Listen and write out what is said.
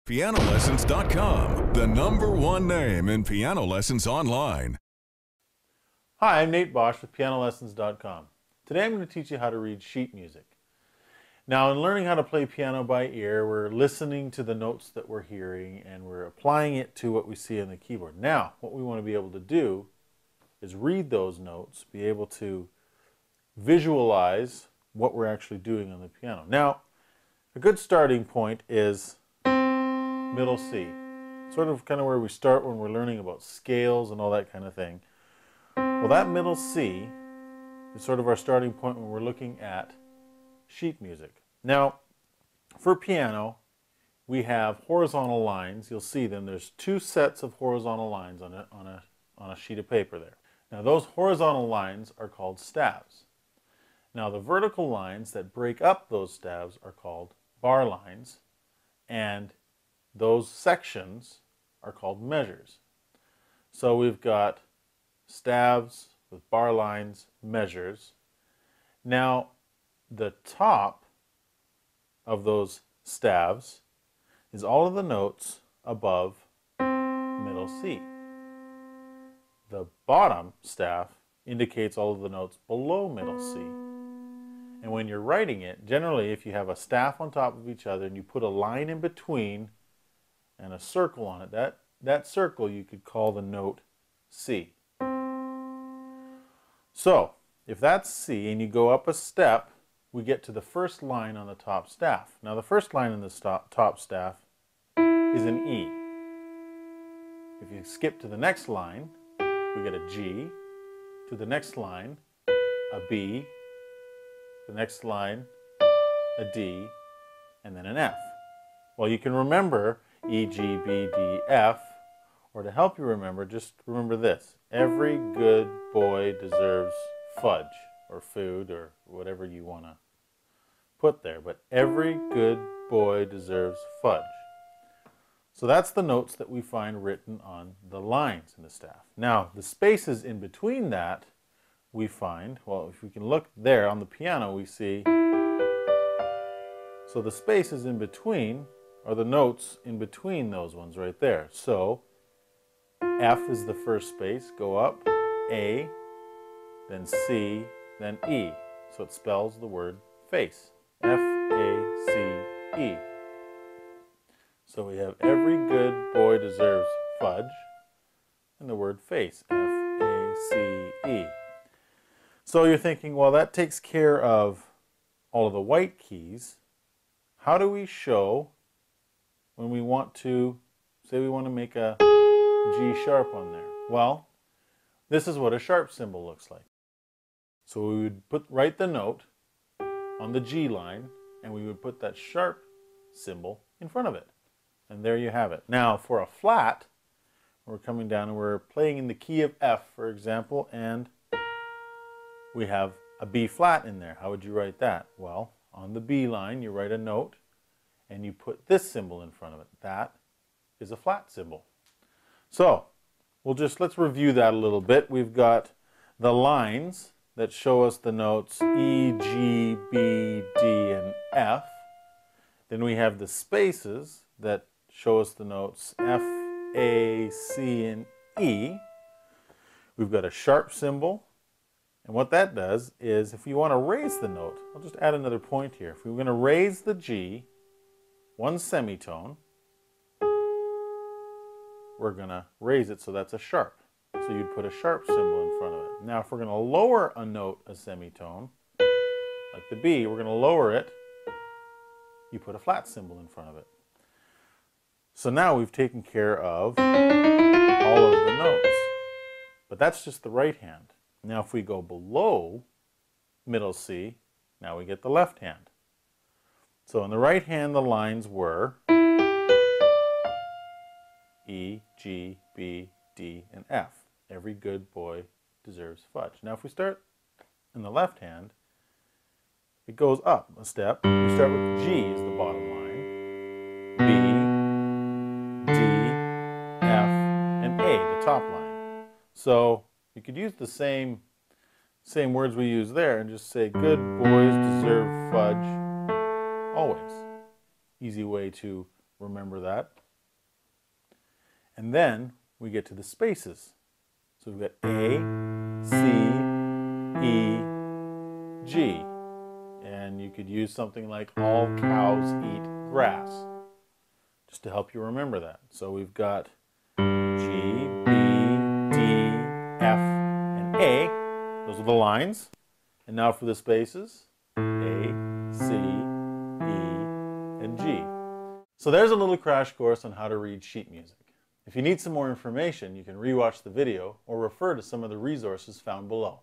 PianoLessons.com, the #1 name in piano lessons online. Hi, I'm Nate Bosch with PianoLessons.com. Today I'm going to teach you how to read sheet music. Now, in learning how to play piano by ear, we're listening to the notes that we're hearing and we're applying it to what we see on the keyboard. Now, what we want to be able to do is read those notes, be able to visualize what we're actually doing on the piano. Now, a good starting point is middle C. Sort of kind of where we start when we're learning about scales and all that kind of thing. Well, that middle C is sort of our starting point when we're looking at sheet music. Now, for piano, we have horizontal lines. You'll see them. There's two sets of horizontal lines on a sheet of paper there. Now, those horizontal lines are called staves. Now, the vertical lines that break up those staves are called bar lines, and those sections are called measures. So we've got staves with bar lines, measures. Now, the top of those staves is all of the notes above middle C. The bottom staff indicates all of the notes below middle C. And when you're writing it, generally if you have a staff on top of each other and you put a line in between and a circle on it, that circle you could call the note C. So, if that's C and you go up a step, we get to the first line on the top staff. Now the first line in the top staff is an E. If you skip to the next line, we get a G. To the next line, a B. The next line, a D, and then an F. Well, you can remember E, G, B, D, F, or to help you remember, just remember this. Every good boy deserves fudge, or food, or whatever you want to put there, but every good boy deserves fudge. So that's the notes that we find written on the lines in the staff. Now, the spaces in between that we find, well, if we can look there on the piano, we see, so the spaces in between are the notes in between those ones right there. So F is the first space, go up, A, then C, then E. So it spells the word face, F-A-C-E. So we have every good boy deserves fudge, and the word face, F-A-C-E. So you're thinking, well, that takes care of all of the white keys. How do we show when we want to, say we want to make a G sharp on there? Well, this is what a sharp symbol looks like. So we would write the note on the G line, and we would put that sharp symbol in front of it. And there you have it. Now, for a flat, we're coming down and we're playing in the key of F, for example, and we have a B flat in there. How would you write that? Well, on the B line, you write a note and you put this symbol in front of it. That is a flat symbol. So, let's review that a little bit. We've got the lines that show us the notes E, G, B, D, and F. Then we have the spaces that show us the notes F, A, C, and E. We've got a sharp symbol. And what that does is, if you want to raise the note, I'll just add another point here. If we're going to raise the G, one semitone, we're going to raise it so that's a sharp. So you'd put a sharp symbol in front of it. Now, if we're going to lower a note a semitone, like the B, we're going to lower it, you put a flat symbol in front of it. So now we've taken care of all of the notes. But that's just the right hand. Now if we go below middle C, now we get the left hand. So in the right hand, the lines were E, G, B, D, and F. Every good boy deserves fudge. Now if we start in the left hand, it goes up a step. We start with G as the bottom line, B, D, F, and A, the top line. So you could use the same words we use there and just say, good boys deserve fudge always. Easy way to remember that. And then we get to the spaces. So we've got A, C, E, G. And you could use something like all cows eat grass, just to help you remember that. So we've got G, B, D, F, and A. Those are the lines. And now for the spaces, A, C, E, and G. So there's a little crash course on how to read sheet music. If you need some more information, you can rewatch the video or refer to some of the resources found below.